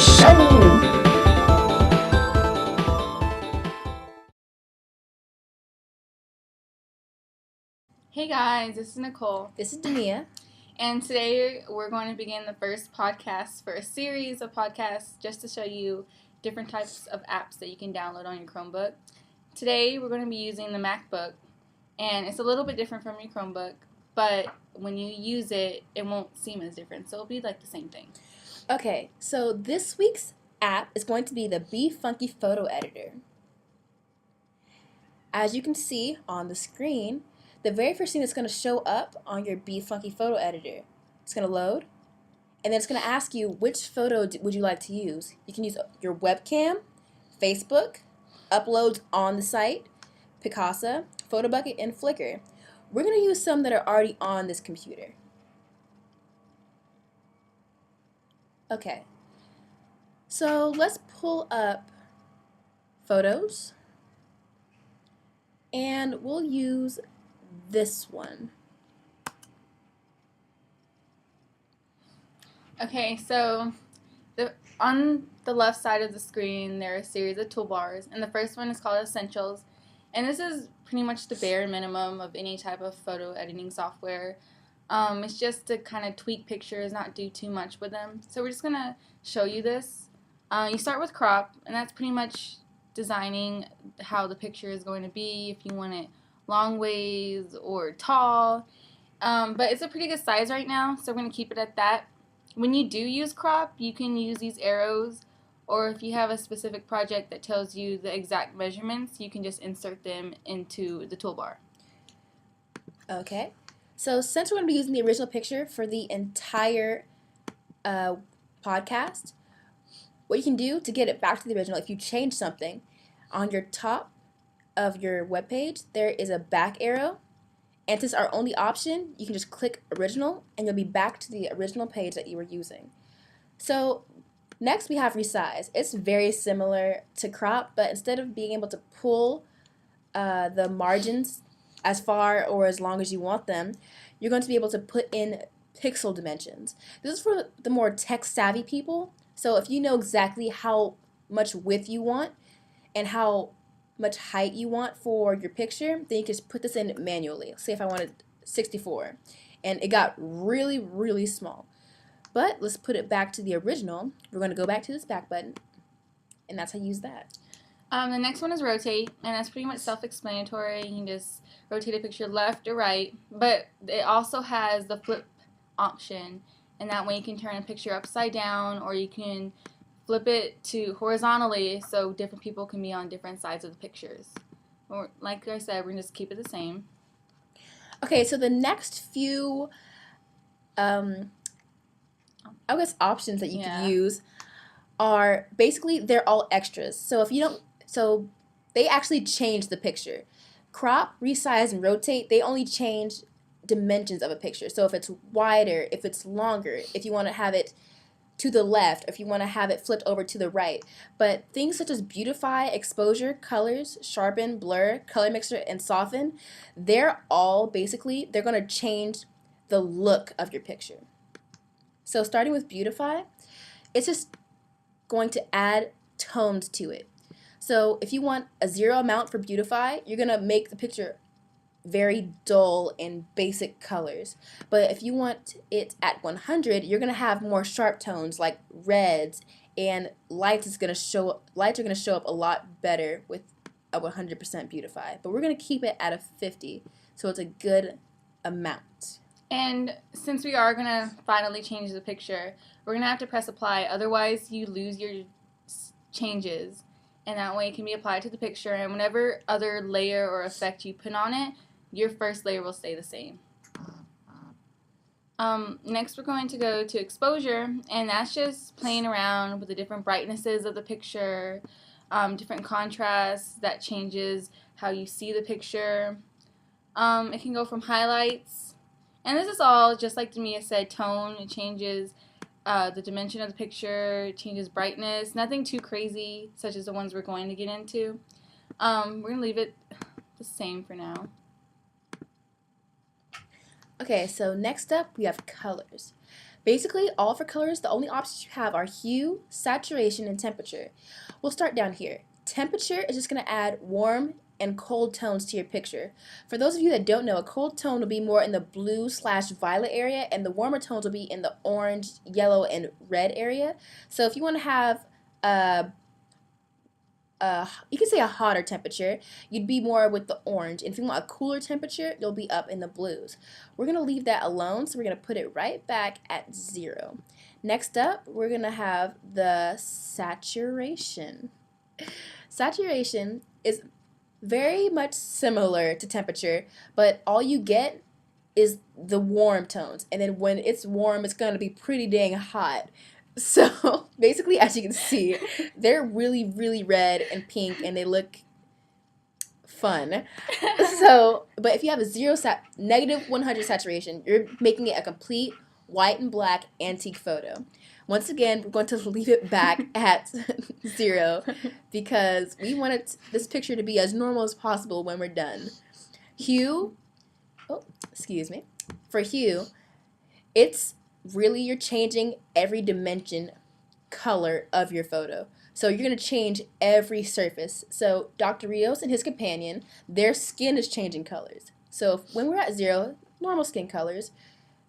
show. Hey guys, this is Nicole. This is Dania. And today we're going to begin the first podcast for a series of podcasts just to show you different types of apps that you can download on your Chromebook. Today we're going to be using the MacBook, and it's a little bit different from your Chromebook, but when you use it, it won't seem as different, so it'll be like the same thing. Okay, so this week's app is going to be the BeFunky photo editor. As you can see on the screen, the very first thing that's going to show up on your BeFunky photo editor, it's going to load, and then it's going to ask you which photo would you like to use. You can use your webcam, Facebook, uploads on the site, Picasa, PhotoBucket, and Flickr. We're going to use some that are already on this computer. Okay, so let's pull up photos, and we'll use this one. Okay, so on the left side of the screen there are a series of toolbars, and the first one is called Essentials, and this is pretty much the bare minimum of any type of photo editing software. It's just to kind of tweak pictures, not do too much with them. So we're just going to show you this. You start with crop, and that's pretty much designing how the picture is going to be, if you want it long ways or tall. But it's a pretty good size right now, so we're going to keep it at that. When you do use crop, you can use these arrows, or if you have a specific project that tells you the exact measurements, you can just insert them into the toolbar. Okay. So since we're going to be using the original picture for the entire podcast, what you can do to get it back to the original, if you change something, on your top of your web page, there is a back arrow. And since our only option, you can just click original, and you'll be back to the original page that you were using. So next we have Resize. It's very similar to crop, but instead of being able to pull the margins as far or as long as you want them, you're going to be able to put in pixel dimensions. This is for the more tech-savvy people. So if you know exactly how much width you want and how much height you want for your picture, then you can just put this in manually. Say if I wanted 64, and it got really, really small. But let's put it back to the original. We're going to go back to this back button, and that's how you use that. The next one is rotate, and that's pretty much self-explanatory. You can just rotate a picture left or right, but it also has the flip option, and that way you can turn a picture upside down, or you can flip it to horizontally so different people can be on different sides of the pictures. Or, like I said, we're going to just keep it the same. Okay, so the next few I guess options that you could use are basically, they're all extras. So if you don't, so they actually change the picture. Crop, resize, and rotate, they only change dimensions of a picture. So if it's wider, if it's longer, if you want to have it to the left, if you want to have it flipped over to the right. But things such as beautify, exposure, colors, sharpen, blur, color mixer, and soften, they're all basically, they're going to change the look of your picture. So starting with beautify, it's just going to add tones to it. So if you want a 0 amount for beautify, you're going to make the picture very dull and basic colors. But if you want it at 100, you're going to have more sharp tones like reds, and lights are going to show up a lot better with a 100% beautify. But we're going to keep it at a 50, so it's a good amount. And since we are going to finally change the picture, we're going to have to press apply, otherwise you lose your changes, and that way it can be applied to the picture, and whatever other layer or effect you put on it, your first layer will stay the same. Next we're going to go to exposure, and that's just playing around with the different brightnesses of the picture, different contrasts that changes how you see the picture. It can go from highlights, and this is all just like Demia said, tone. It changes the dimension of the picture, changes brightness, nothing too crazy such as the ones we're going to get into. We're going to leave it the same for now. Okay, so next up we have colors. Basically, all for colors, the only options you have are hue, saturation, and temperature. We'll start down here. Temperature is just going to add warm and cold tones to your picture. For those of you that don't know, a cold tone will be more in the blue/violet area, and the warmer tones will be in the orange, yellow, and red area. So if you want to have you can say a hotter temperature, you'd be more with the orange. And if you want a cooler temperature, you'll be up in the blues. We're going to leave that alone, so we're going to put it right back at 0. Next up, we're going to have the saturation. Saturation is very much similar to temperature, but all you get is the warm tones. And then when it's warm, it's going to be pretty dang hot. So basically, as you can see, they're really, really red and pink, and they look fun. So, but if you have a negative 100 saturation, you're making it a complete white and black antique photo. Once again, we're going to leave it back at 0 because we want this picture to be as normal as possible when we're done. Hue, for hue, it's really you're changing every dimension color of your photo. So you're going to change every surface. So Dr. Rios and his companion, their skin is changing colors. So when we're at 0, normal skin colors,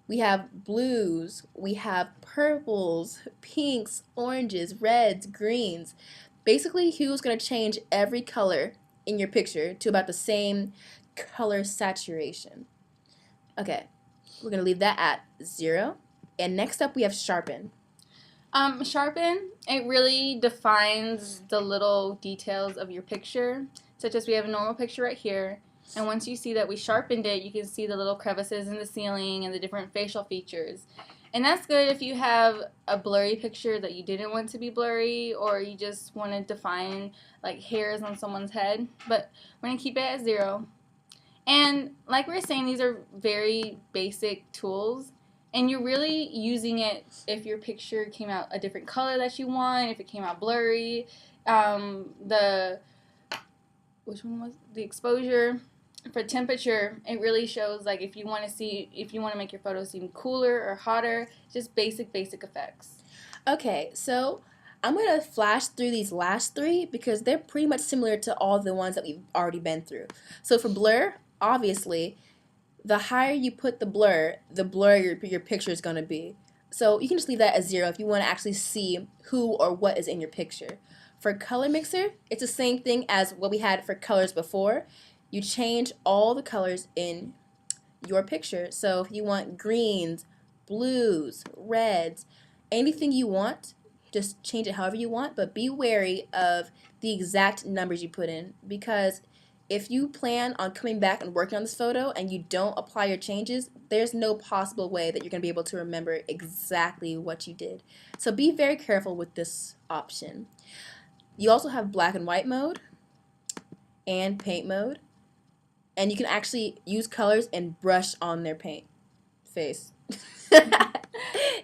we have blues, we have purples, pinks, oranges, reds, greens. Basically, hue is going to change every color in your picture to about the same color saturation. Okay, we're going to leave that at 0. And next up, we have sharpen. Sharpen, it really defines the little details of your picture, such as we have a normal picture right here. And once you see that we sharpened it, you can see the little crevices in the ceiling and the different facial features. And that's good if you have a blurry picture that you didn't want to be blurry, or you just want to define like hairs on someone's head. But we're going to keep it at 0. And like we were saying, these are very basic tools. And you're really using it if your picture came out a different color that you want, if it came out blurry, the exposure. For temperature, it really shows like if you want to make your photo seem cooler or hotter, just basic effects. Okay, so I'm going to flash through these last 3 because they're pretty much similar to all the ones that we've already been through. So for blur, obviously, the higher you put the blurrier your picture is going to be. So you can just leave that at 0 if you want to actually see who or what is in your picture. For color mixer, it's the same thing as what we had for colors before. You change all the colors in your picture. So if you want greens, blues, reds, anything you want, just change it however you want, but be wary of the exact numbers you put in, because if you plan on coming back and working on this photo and you don't apply your changes, there's no possible way that you're going to be able to remember exactly what you did. So be very careful with this option. You also have black and white mode and paint mode. And you can actually use colors and brush on their paint face.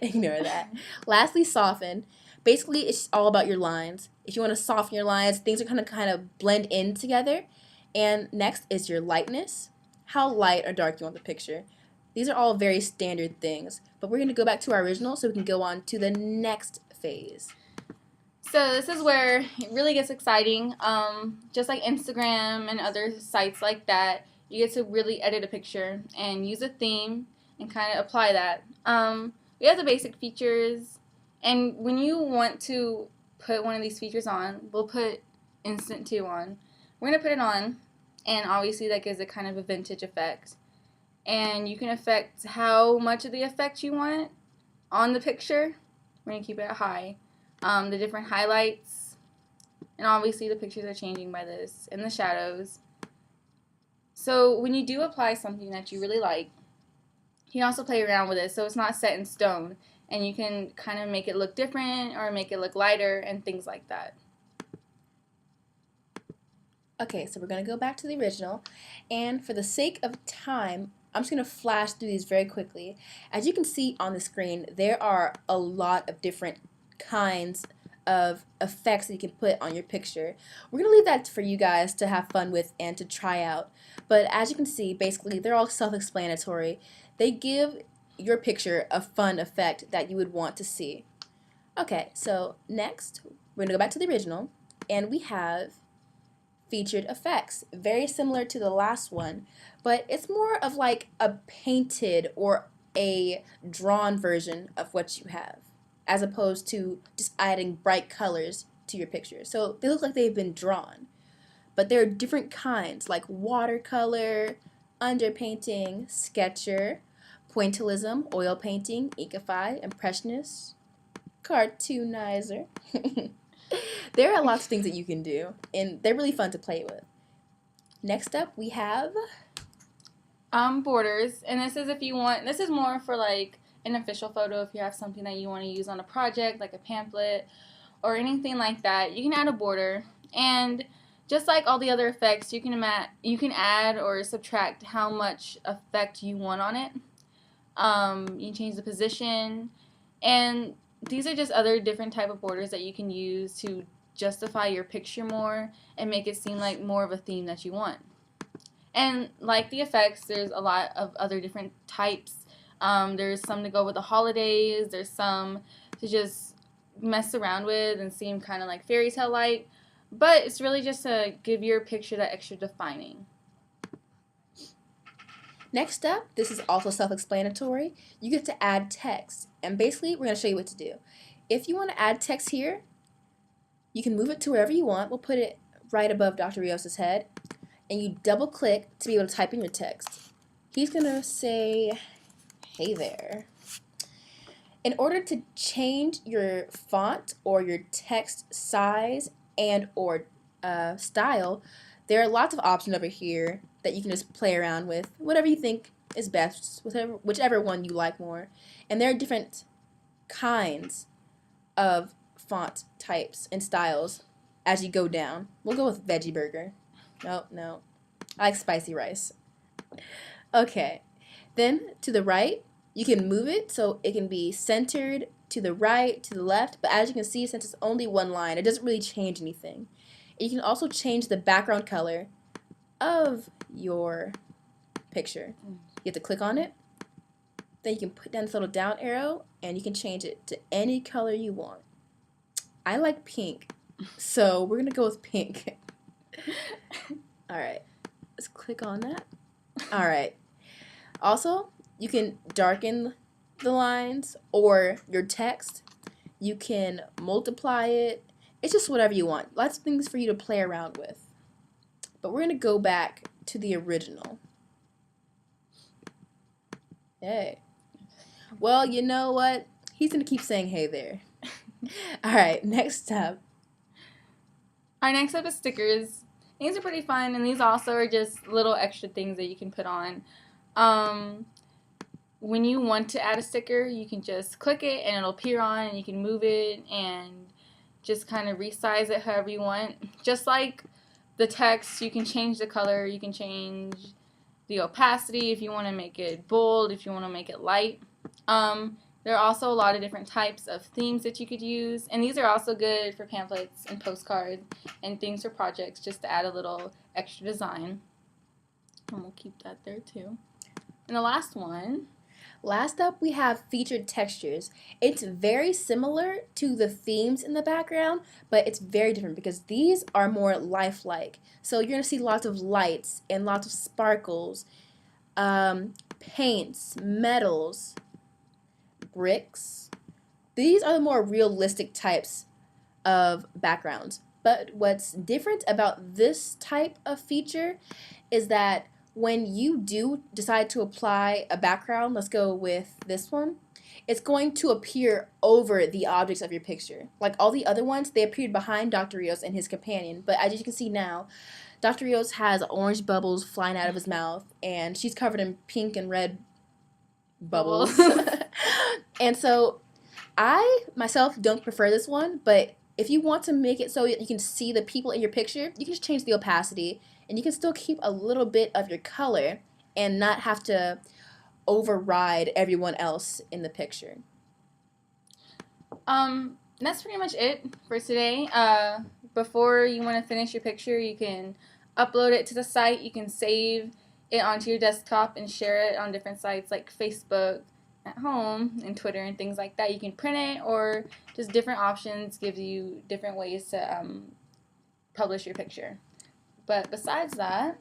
Ignore that. Lastly, soften. Basically, it's all about your lines. If you want to soften your lines, things are going to kind of blend in together. And next is your lightness. How light or dark you want the picture. These are all very standard things. But we're going to go back to our original so we can go on to the next phase. So this is where it really gets exciting. Just like Instagram and other sites like that, you get to really edit a picture and use a theme and kind of apply that. We have the basic features, and when you want to put one of these features on, we'll put Instant 2 on. We're going to put it on, and obviously that gives it kind of a vintage effect. And you can affect how much of the effect you want on the picture. We're going to keep it at high. The different highlights, and obviously the pictures are changing by this, and the shadows. So when you do apply something that you really like, you can also play around with it so it's not set in stone, and you can kind of make it look different or make it look lighter and things like that. Okay, so we're going to go back to the original, and for the sake of time, I'm just going to flash through these very quickly. As you can see on the screen, there are a lot of different kinds of effects that you can put on your picture. We're going to leave that for you guys to have fun with and to try out. But as you can see, basically, they're all self-explanatory. They give your picture a fun effect that you would want to see. Okay, so next, we're going to go back to the original, and we have featured effects. Very similar to the last one, but it's more of like a painted or a drawn version of what you have, as opposed to just adding bright colors to your picture. So they look like they've been drawn, but there are different kinds like watercolor, underpainting, sketcher, pointillism, oil painting, inkify, impressionist, cartoonizer. There are lots of things that you can do, and they're really fun to play with. Next up, we have borders, and this is if you want. This is more for like an official photo. If you have something that you want to use on a project, like a pamphlet or anything like that, you can add a border. And just like all the other effects, you can add or subtract how much effect you want on it. You can change the position, and these are just other different type of borders that you can use to justify your picture more and make it seem like more of a theme that you want. And like the effects, there's a lot of other different types. There's some to go with the holidays. There's some to just mess around with and seem kind of like fairy tale like. But it's really just to give your picture that extra defining. Next up, this is also self-explanatory. You get to add text, and basically we're going to show you what to do. If you want to add text here, you can move it to wherever you want. We'll put it right above Dr. Rios' head, and you double click to be able to type in your text. He's going to say, hey there. In order to change your font or your text size and or style, there are lots of options over here that you can just play around with, whatever you think is best, whichever one you like more. And there are different kinds of font types and styles as you go down. We'll go with veggie burger. No. I like spicy rice. Okay. Then to the right, you can move it so it can be centered to the right, to the left. But as you can see, since it's only one line, it doesn't really change anything. And you can also change the background color of your picture. You have to click on it. Then you can put down this little down arrow and you can change it to any color you want. I like pink, so we're going to go with pink. Alright, let's click on that. Alright. Also, you can darken the lines or your text. You can multiply it. It's just whatever you want. Lots of things for you to play around with. But we're going to go back to the original. Hey. Well, you know what? He's going to keep saying hey there. Alright, next up. Our next up is stickers. These are pretty fun, and these also are just little extra things that you can put on. When you want to add a sticker, you can just click it and it'll appear on, and you can move it and just kind of resize it however you want. Just like the text, you can change the color, you can change the opacity if you want to make it bold, if you want to make it light. There are also a lot of different types of themes that you could use, and these are also good for pamphlets and postcards and things for projects, just to add a little extra design. And we'll keep that there too. And the last one. Last up, we have featured textures. It's very similar to the themes in the background, but it's very different because these are more lifelike. So you're going to see lots of lights and lots of sparkles, paints, metals, bricks. These are the more realistic types of backgrounds. But what's different about this type of feature is that when you do decide to apply a background, let's go with this one, it's going to appear over the objects of your picture. Like all the other ones, they appeared behind Dr. Rios and his companion. But as you can see now, Dr. Rios has orange bubbles flying out of his mouth, and she's covered in pink and red bubbles. And so I, myself, don't prefer this one, but if you want to make it so you can see the people in your picture, you can just change the opacity, and you can still keep a little bit of your color and not have to override everyone else in the picture. That's pretty much it for today. Before you want to finish your picture, you can upload it to the site. You can save it onto your desktop and share it on different sites like Facebook at home and Twitter and things like that. You can print it, or just different options gives you different ways to publish your picture. But besides that,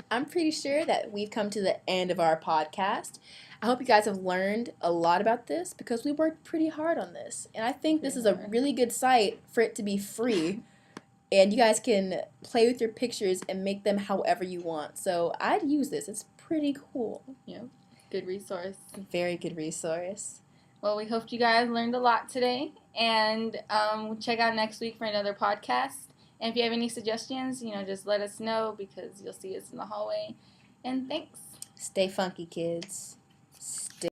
I'm pretty sure that we've come to the end of our podcast. I hope you guys have learned a lot about this because we worked pretty hard on this. And I think this is a really good site for it to be free. And you guys can play with your pictures and make them however you want. So I'd use this. It's pretty cool. Yep. Good resource. Very good resource. Well, we hope you guys learned a lot today. And check out next week for another podcast. And if you have any suggestions, just let us know because you'll see us in the hallway. And thanks. Stay funky, kids.